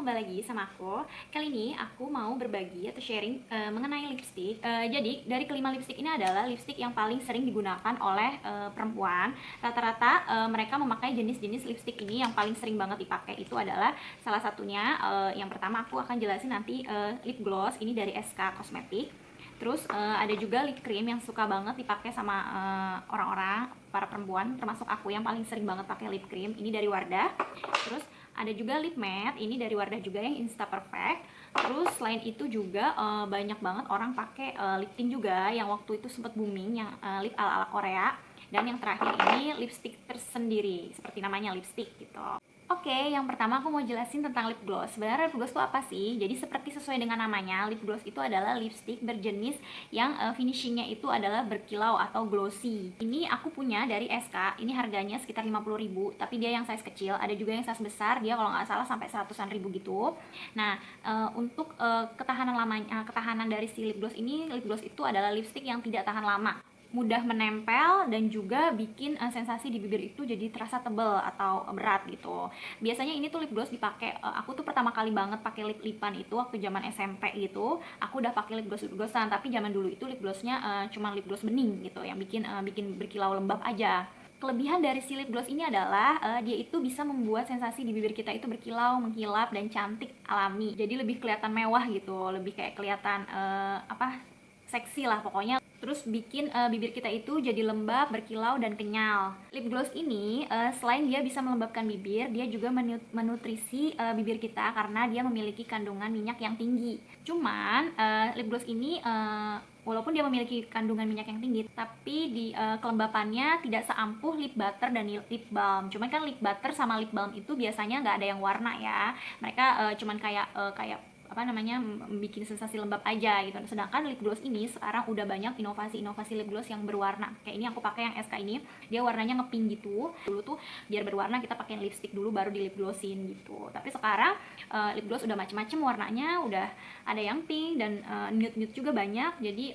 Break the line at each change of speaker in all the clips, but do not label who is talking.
kembali lagi sama aku. Kali ini aku mau berbagi atau sharing mengenai lipstick. Jadi dari kelima lipstick ini adalah lipstick yang paling sering digunakan oleh perempuan. Rata-rata mereka memakai jenis-jenis lipstick ini yang paling sering banget dipakai itu adalah salah satunya yang pertama aku akan jelasin nanti lip gloss ini dari SK Cosmetic. Terus ada juga lip cream yang suka banget dipakai sama orang-orang, para perempuan, termasuk aku yang paling sering banget pakai lip cream. Ini dari Wardah. Terus ada juga lip matte, ini dari Wardah juga yang Insta Perfect. Terus selain itu juga banyak banget orang pakai lip tint juga yang waktu itu sempat booming, yang lip ala-ala Korea. Dan yang terakhir ini lipstick tersendiri, seperti namanya lipstick gitu. Oke, yang pertama aku mau jelasin tentang lip gloss. Sebenarnya lip gloss itu apa sih? Jadi seperti sesuai dengan namanya, lip gloss itu adalah lipstick berjenis yang finishingnya itu adalah berkilau atau glossy. Ini aku punya dari SK, ini harganya sekitar 50.000, tapi dia yang size kecil, ada juga yang size besar, dia kalau nggak salah sampai 100-an ribu gitu. Nah, untuk ketahanan dari si lip gloss ini, lip gloss itu adalah lipstick yang tidak tahan lama, mudah menempel dan juga bikin sensasi di bibir itu jadi terasa tebel atau berat gitu. Biasanya ini tuh lip gloss dipakai, aku tuh pertama kali banget pakai lip-lipan itu waktu zaman SMP gitu. Aku udah pakai lip glossan, tapi zaman dulu itu lip glossnya cuma lip gloss bening gitu, yang bikin berkilau lembab aja. Kelebihan dari si lip gloss ini adalah dia itu bisa membuat sensasi di bibir kita itu berkilau, mengkilap dan cantik alami. Jadi lebih kelihatan mewah gitu, lebih kayak kelihatan seksi lah pokoknya. Terus bikin bibir kita itu jadi lembab, berkilau, dan kenyal. Lip gloss ini selain dia bisa melembabkan bibir, dia juga menutrisi bibir kita karena dia memiliki kandungan minyak yang tinggi. Cuman lip gloss ini walaupun dia memiliki kandungan minyak yang tinggi, tapi di kelembapannya tidak seampuh lip butter dan lip balm. Cuman kan lip butter sama lip balm itu biasanya nggak ada yang warna ya. Mereka cuman kayak bikin sensasi lembab aja gitu. Sedangkan lip gloss ini sekarang udah banyak inovasi lip gloss yang berwarna. Kayak ini aku pakai yang SK ini, dia warnanya ngepink gitu. Dulu tuh biar berwarna kita pakai lipstick dulu baru di lip glossin gitu. Tapi sekarang lip gloss udah macem-macem warnanya, udah ada yang pink dan nude juga banyak. Jadi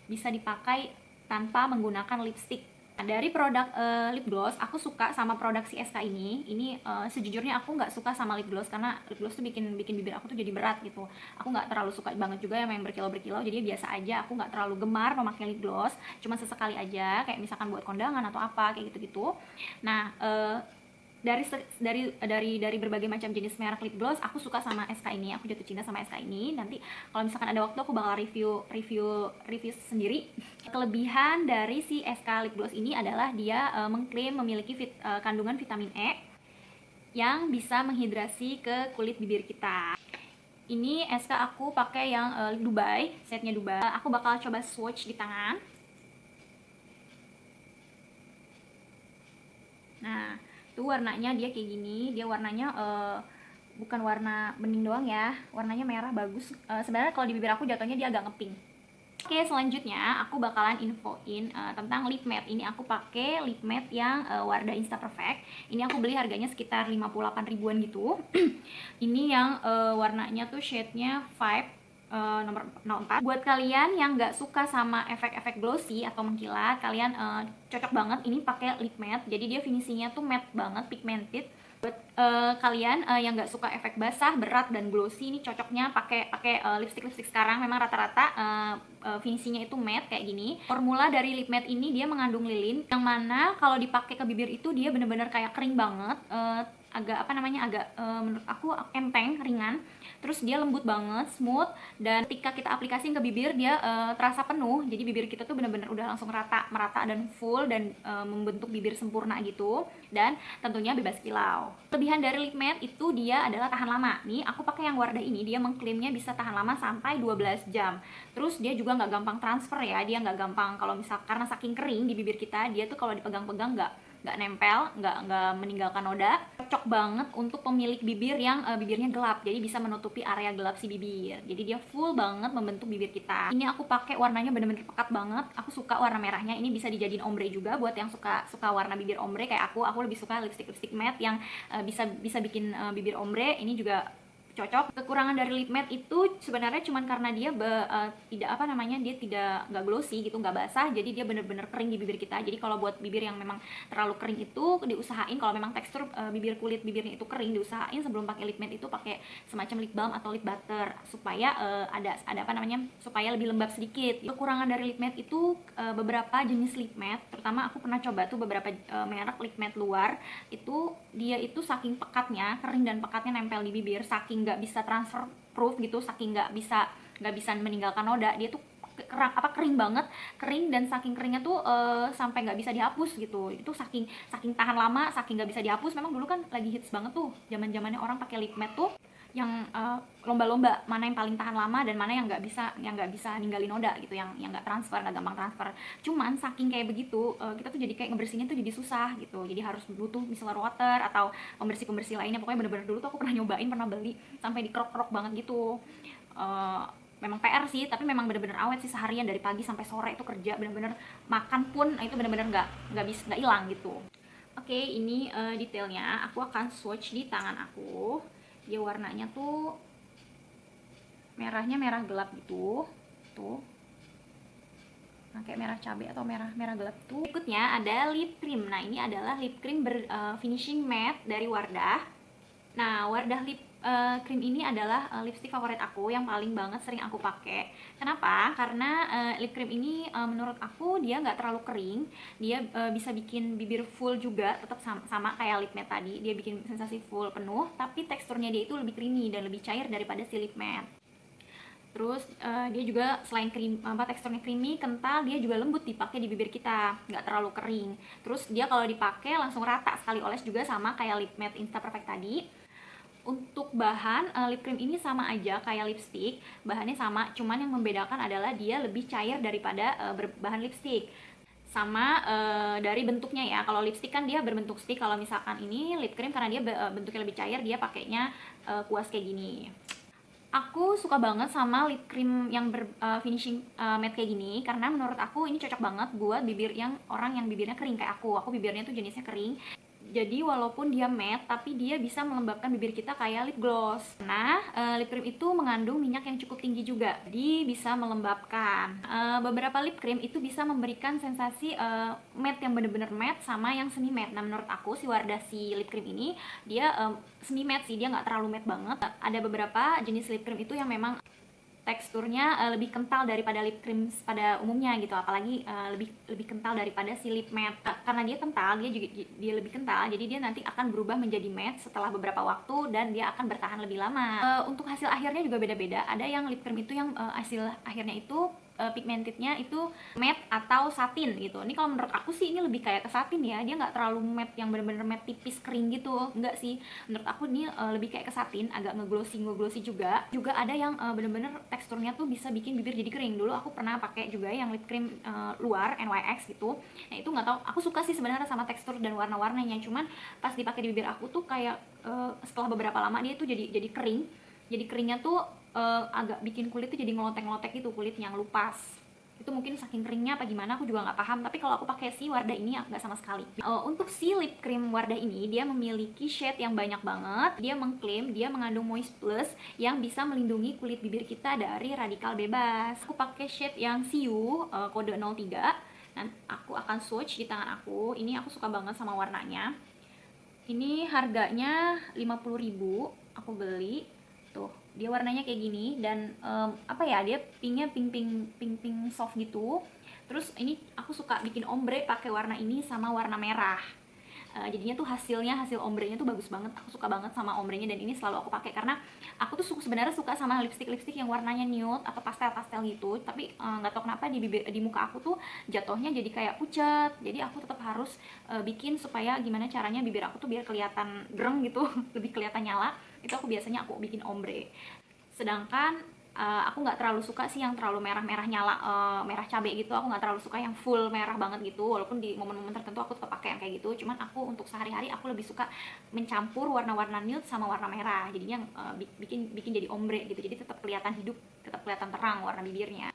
bisa dipakai tanpa menggunakan lipstick. Dari produk lip gloss, aku suka sama produk si SK ini. Ini sejujurnya aku nggak suka sama lip gloss karena lip gloss tuh bikin bibir aku tuh jadi berat gitu. Aku nggak terlalu suka banget juga yang berkilau-berkilau, jadi biasa aja. Aku nggak terlalu gemar memakai lip gloss, cuma sesekali aja, kayak misalkan buat kondangan atau apa kayak gitu-gitu. Nah, dari berbagai macam jenis merek lip gloss, aku suka sama SK ini. Aku jatuh cinta sama SK ini. Nanti kalau misalkan ada waktu aku bakal review sendiri. Kelebihan dari si SK lip gloss ini adalah dia mengklaim memiliki kandungan vitamin E yang bisa menghidrasi ke kulit bibir kita. Ini SK aku pakai yang lip Dubai, setnya Dubai. Aku bakal coba swatch di tangan. Nah, itu warnanya dia kayak gini. Dia warnanya bukan warna bening doang ya, warnanya merah bagus. Sebenarnya kalau di bibir aku jatuhnya dia agak ngepink. Oke, selanjutnya aku bakalan infoin tentang lip matte. Ini aku pakai lip matte yang Wardah Insta Perfect. Ini aku beli harganya sekitar 58 ribuan gitu. Ini yang warnanya tuh shade-nya Vibe nomor 04. Buat kalian yang nggak suka sama efek-efek glossy atau mengkilat, kalian cocok banget ini pakai lip matte. Jadi dia finishingnya tuh matte banget, pigmented. Buat kalian yang nggak suka efek basah, berat, dan glossy, ini cocoknya pakai lipstick sekarang. Memang rata-rata finishingnya itu matte kayak gini. Formula dari lip matte ini dia mengandung lilin, yang mana kalau dipakai ke bibir itu dia bener-bener kayak kering banget, agak menurut aku enteng, ringan. Terus dia lembut banget, smooth, dan ketika kita aplikasiin ke bibir dia terasa penuh. Jadi bibir kita tuh bener-bener udah langsung merata dan full dan membentuk bibir sempurna gitu. Dan tentunya bebas kilau. Kelebihan dari lip matte itu dia adalah tahan lama. Nih aku pakai yang Wardah ini, dia mengklaimnya bisa tahan lama sampai 12 jam. Terus dia juga nggak gampang transfer ya, dia nggak gampang kalau misal karena saking kering di bibir kita, dia tuh kalau dipegang-pegang nggak nempel, nggak meninggalkan noda. Cocok banget untuk pemilik bibir yang bibirnya gelap, jadi bisa menutupi area gelap si bibir. Jadi dia full banget membentuk bibir kita. Ini aku pakai warnanya bener-bener pekat banget. Aku suka warna merahnya. Ini bisa dijadiin ombre juga buat yang suka warna bibir ombre kayak aku. Aku lebih suka lipstick matte yang bisa bikin bibir ombre. Ini juga cocok. Kekurangan dari lip matte itu sebenarnya cuman karena dia tidak apa namanya, dia tidak nggak glossy gitu, nggak basah, jadi dia bener-bener kering di bibir kita. Jadi kalau buat bibir yang memang terlalu kering itu diusahain, kalau memang tekstur kulit bibirnya itu kering, diusahain sebelum pakai lip matte itu pakai semacam lip balm atau lip butter supaya ada apa namanya, supaya lebih lembab sedikit. Kekurangan dari lip matte itu beberapa jenis lip matte, terutama aku pernah coba tuh beberapa merek lip matte luar, itu dia itu saking pekatnya, kering dan pekatnya nempel di bibir, saking nggak bisa transfer proof gitu, saking nggak bisa meninggalkan noda, dia tuh kering banget, kering, dan saking keringnya tuh sampai nggak bisa dihapus gitu. Itu saking tahan lama, saking nggak bisa dihapus. Memang dulu kan lagi hits banget tuh zaman-zamannya orang pakai lip matte tuh, yang lomba-lomba mana yang paling tahan lama dan mana yang nggak bisa ninggalin noda gitu, yang nggak transfer, nggak gampang transfer. Cuman saking kayak begitu, kita tuh jadi kayak ngebersihinnya tuh jadi susah gitu, jadi harus butuh micellar water atau pembersih lainnya. Pokoknya bener-bener dulu tuh aku pernah nyobain, pernah beli sampai dikrok-krok banget gitu. Memang PR sih, tapi memang bener-bener awet sih, seharian dari pagi sampai sore itu kerja, bener-bener makan pun itu bener-bener nggak hilang gitu. Oke, ini detailnya aku akan swatch di tangan aku. Dia warnanya tuh merahnya merah gelap gitu, tuh. Nah, kayak merah cabai atau merah gelap tuh. Berikutnya ada lip cream. Nah, ini adalah lip cream finishing matte dari Wardah. Nah, Wardah lip cream ini adalah lipstick favorit aku yang paling banget sering aku pakai. Kenapa? Karena lip cream ini menurut aku dia nggak terlalu kering, dia bisa bikin bibir full juga, tetap sama kayak lip matte tadi. Dia bikin sensasi full penuh, tapi teksturnya dia itu lebih creamy dan lebih cair daripada si lip matte. Terus dia juga selain teksturnya creamy, kental, dia juga lembut dipakai di bibir kita, nggak terlalu kering. Terus dia kalau dipakai langsung rata sekali oles juga, sama kayak lip matte Insta Perfect tadi. Untuk bahan lip cream ini sama aja kayak lipstick, bahannya sama, cuman yang membedakan adalah dia lebih cair daripada berbahan lipstick. Sama dari bentuknya ya, kalau lipstick kan dia berbentuk stick, kalau misalkan ini lip cream karena dia bentuknya lebih cair, dia pakainya kuas kayak gini. Aku suka banget sama lip cream yang finishing matte kayak gini, karena menurut aku ini cocok banget buat bibir orang yang bibirnya kering kayak aku. Aku bibirnya tuh jenisnya kering. Jadi walaupun dia matte, tapi dia bisa melembabkan bibir kita kayak lip gloss. Nah, lip cream itu mengandung minyak yang cukup tinggi juga, jadi bisa melembabkan. Beberapa lip cream itu bisa memberikan sensasi matte yang bener-bener matte sama yang semi matte. Nah, menurut aku si Wardah si lip cream ini dia semi matte sih, dia nggak terlalu matte banget. Ada beberapa jenis lip cream itu yang memang teksturnya lebih kental daripada lip cream pada umumnya gitu, apalagi lebih kental daripada si lip matte. Karena dia kental, dia lebih kental, jadi dia nanti akan berubah menjadi matte setelah beberapa waktu dan dia akan bertahan lebih lama. Untuk hasil akhirnya juga beda-beda. Ada yang lip cream itu yang hasil akhirnya itu pigmentednya itu matte atau satin gitu. Ini kalau menurut aku sih ini lebih kayak ke satin ya, dia nggak terlalu matte yang bener-bener matte tipis kering gitu, enggak sih. Menurut aku ini lebih kayak ke satin, agak ngeglossy juga. Ada yang bener-bener teksturnya tuh bisa bikin bibir jadi kering. Dulu aku pernah pakai juga yang lip cream luar NYX gitu. Nah, itu nggak tahu, aku suka sih sebenarnya sama tekstur dan warna-warnanya, cuman pas dipakai di bibir aku tuh kayak setelah beberapa lama dia tuh jadi kering. Jadi keringnya tuh agak bikin kulit tuh jadi ngelotek-ngelotek gitu, kulit yang lupas. Itu mungkin saking keringnya apa gimana, aku juga nggak paham. Tapi kalau aku pakai si Wardah ini nggak sama sekali. Untuk si lip cream Wardah ini, dia memiliki shade yang banyak banget. Dia mengklaim dia mengandung Moist Plus yang bisa melindungi kulit bibir kita dari radikal bebas. Aku pakai shade yang Siu kode 03. Dan aku akan swatch di tangan aku. Ini aku suka banget sama warnanya. Ini harganya 50.000 aku beli. Tuh, dia warnanya kayak gini, dan apa ya, dia pinknya pink soft gitu. Terus ini aku suka bikin ombre pakai warna ini sama warna merah. Jadinya tuh hasil ombrenya tuh bagus banget. Aku suka banget sama ombrenya, dan ini selalu aku pakai karena aku tuh sebenarnya suka sama lipstick yang warnanya nude atau pastel gitu. Tapi nggak tahu kenapa di muka aku tuh jatuhnya jadi kayak pucat. Jadi aku tetap harus bikin supaya gimana caranya bibir aku tuh biar kelihatan gereng gitu, lebih kelihatan nyala. Itu aku biasanya bikin ombre. Sedangkan aku nggak terlalu suka sih yang terlalu merah-merah nyala, merah cabai gitu. Aku nggak terlalu suka yang full merah banget gitu, walaupun di momen-momen tertentu aku tetap pakai yang kayak gitu. Cuman aku untuk sehari-hari aku lebih suka mencampur warna-warna nude sama warna merah, jadinya bikin jadi ombre gitu, jadi tetap kelihatan hidup, tetap kelihatan terang warna bibirnya.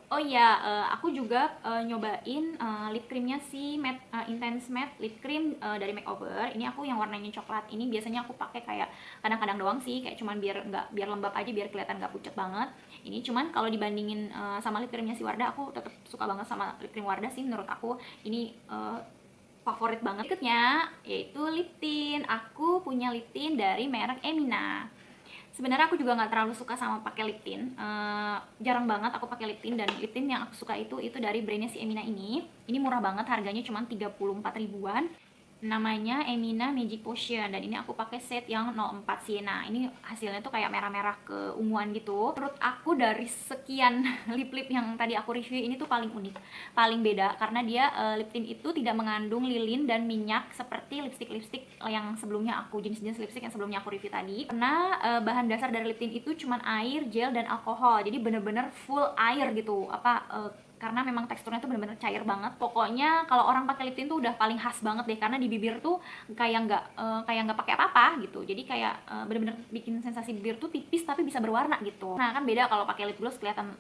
Oh iya, aku juga nyobain lip creamnya si matte Intense Matte Lip Cream dari Makeover. Ini aku yang warnanya coklat. Ini biasanya aku pakai kayak kadang-kadang doang sih, kayak cuman biar lembab aja, biar kelihatan nggak pucet banget. Ini cuman kalau dibandingin sama lip creamnya si Wardah, aku tetap suka banget sama lip cream Wardah sih. Menurut aku ini favorit banget. Berikutnya yaitu lip tint. Aku punya lip tint dari merek Emina. Sebenarnya aku juga nggak terlalu suka sama pakai lip tint. Jarang banget aku pakai lip tint, dan lip tint yang aku suka itu dari brandnya si Emina ini. Ini murah banget, harganya cuma 34 ribuan. Namanya Emina Magic Potion, dan ini aku pakai set yang 04 Sienna. Ini hasilnya tuh kayak merah-merah keunguan gitu. Menurut aku dari sekian lip-lip yang tadi aku review, ini tuh paling unik, paling beda, karena dia lip tint itu tidak mengandung lilin dan minyak seperti lipstick-lipstick yang sebelumnya aku, jenis-jenis lipstick yang sebelumnya aku review tadi. Karena bahan dasar dari lip tint itu cuma air, gel, dan alkohol. Jadi bener-bener full air gitu. Karena memang teksturnya tuh bener-bener cair banget. Pokoknya kalau orang pakai lip tint tuh udah paling khas banget deh, karena di bibir tuh kayak nggak pakai apa-apa gitu. Jadi kayak bener-bener bikin sensasi bibir tuh tipis tapi bisa berwarna gitu. Nah kan beda kalau pakai lip gloss, kelihatan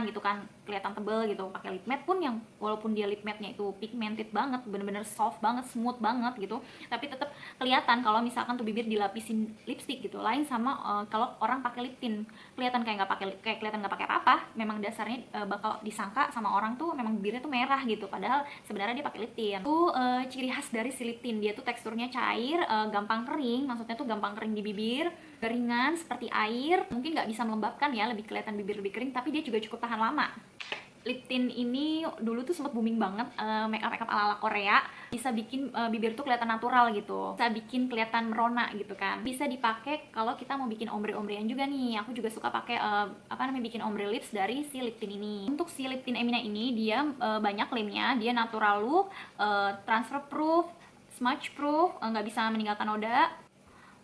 gitu kan, kelihatan tebel gitu. Pakai lip matte pun yang walaupun dia lip matte-nya itu pigmented banget, bener-bener soft banget, smooth banget gitu, tapi tetap kelihatan kalau misalkan tuh bibir dilapisin lipstick gitu. Lain sama kalau orang pakai lip tint, kelihatan kayak kelihatan nggak pakai apa-apa. Memang dasarnya bakal disangka sama orang tuh memang bibirnya tuh merah gitu, padahal sebenarnya dia pakai lip tint. Itu ciri khas dari si lip tint, dia tuh teksturnya cair, gampang kering, maksudnya tuh gampang kering di bibir, ringan seperti air. Mungkin nggak bisa melembabkan ya, lebih kelihatan bibir lebih kering, tapi dia juga cukup tahan lama. Lip tint ini dulu tuh sempat booming banget, makeup ala-ala Korea. Bisa bikin bibir tuh kelihatan natural gitu, bisa bikin kelihatan merona gitu kan. Bisa dipakai kalau kita mau bikin ombre-ombrean juga nih. Aku juga suka pakai bikin ombre lips dari si lip tint ini. Untuk si lip tint Emina ini dia banyak klaimnya, dia natural look, transfer proof, smudge proof, nggak bisa meninggalkan noda,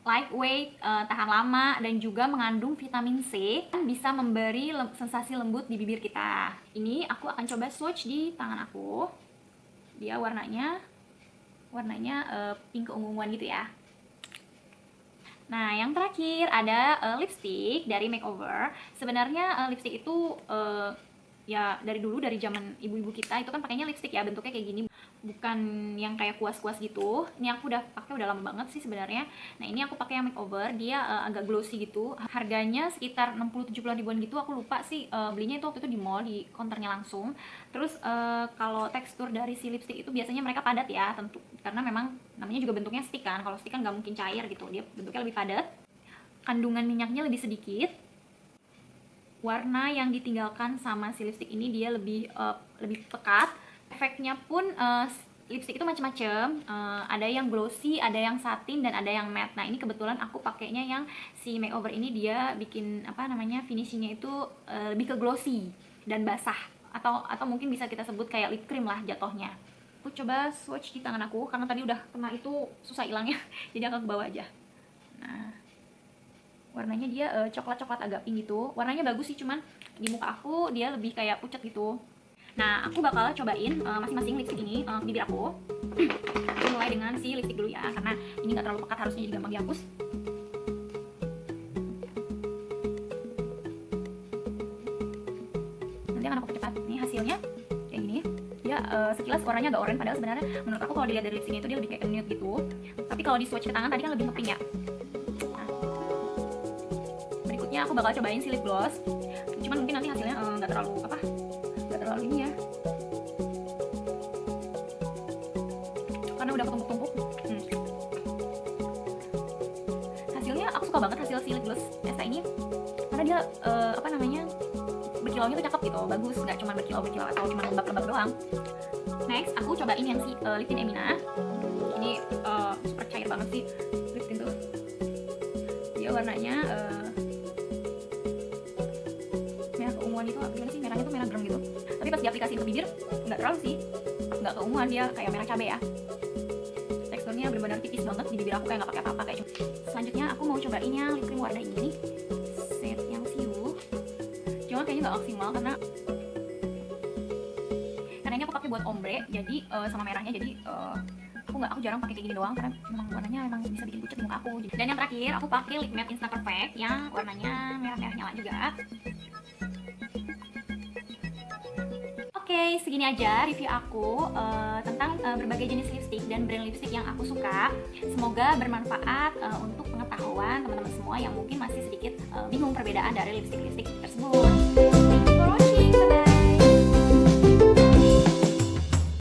lightweight, tahan lama, dan juga mengandung vitamin C, dan bisa memberi sensasi lembut di bibir kita. Ini aku akan coba swatch di tangan aku. Dia warnanya pink keunguan gitu ya. Nah, yang terakhir ada lipstick dari Makeover. Sebenarnya lipstick itu ya dari dulu, dari zaman ibu-ibu kita itu kan pakainya lipstick ya, bentuknya kayak gini, bukan yang kayak kuas-kuas gitu. Ini aku udah pakai udah lama banget sih sebenarnya. Nah, ini aku pakai yang Makeover, dia agak glossy gitu. Harganya sekitar 60-70 ribuan gitu. Aku lupa sih belinya itu waktu itu di mall, di counternya langsung. Terus kalau tekstur dari si lipstick itu biasanya mereka padat ya, tentu karena memang namanya juga bentuknya stick kan. Kalau stick kan nggak mungkin cair gitu, dia bentuknya lebih padat. Kandungan minyaknya lebih sedikit. Warna yang ditinggalkan sama si lipstick ini dia lebih pekat. Efeknya pun lipstick itu macam-macam, ada yang glossy, ada yang satin, dan ada yang matte. Nah, ini kebetulan aku pakainya yang si Makeover ini, dia bikin finishingnya itu lebih ke glossy dan basah, atau mungkin bisa kita sebut kayak lip cream lah jatuhnya. Aku coba swatch di tangan aku karena tadi udah kena itu susah hilangnya, jadi aku ke bawah aja. Nah, warnanya dia coklat-coklat agak pink gitu. Warnanya bagus sih, cuman di muka aku dia lebih kayak pucat gitu. Nah, aku bakal cobain masing-masing lipstick ini di bibir aku. Aku mulai dengan si lipstick dulu ya, karena ini nggak terlalu pekat, harusnya jadi gampang dihapus. Nanti akan aku percepat. Ini hasilnya kayak gini. Dia sekilas warnanya agak oranye, padahal sebenarnya menurut aku kalau dilihat dari lipsticknya itu dia lebih kayak nude gitu. Tapi kalau di swatch ke tangan tadi kan lebih nge-pink ya. Aku bakal cobain si lip gloss, cuman mungkin nanti hasilnya nggak terlalu ini ya, karena udah ketumpuk-tumpuk. Hasilnya aku suka banget hasil si lip gloss Esta ini, karena dia berkilaunya tuh cakep gitu, bagus, nggak cuma berkilau atau cuma lembab-lembab doang. Next aku cobain yang si lip tint Emina. Ini super cair banget sih lip tint tuh. Dia warnanya itu gimana sih, merahnya tuh merah gerem gitu, tapi pas diaplikasiin ke bibir nggak terlalu sih, nggak keunguan, dia kayak merah cabai ya. Teksturnya benar-benar tipis banget di bibir aku, kayak nggak pakai apa-apa kayak. Selanjutnya aku mau cobainnya lip cream Wardah ini, set yang siu, cuma kayaknya nggak maksimal karena ini aku pakai buat ombre, jadi sama merahnya, jadi aku jarang pakai kayak gini doang, karena memang warnanya memang bisa bikin pucat di muka aku. Dan yang terakhir aku pakai lip matte Insta Perfect yang warnanya merah-merah nyala juga. Oke, segini aja review aku tentang berbagai jenis lipstick dan brand lipstick yang aku suka. Semoga bermanfaat untuk pengetahuan teman-teman semua yang mungkin masih sedikit bingung perbedaan dari lipstick-lipstick tersebut. Thank you for watching, bye-bye.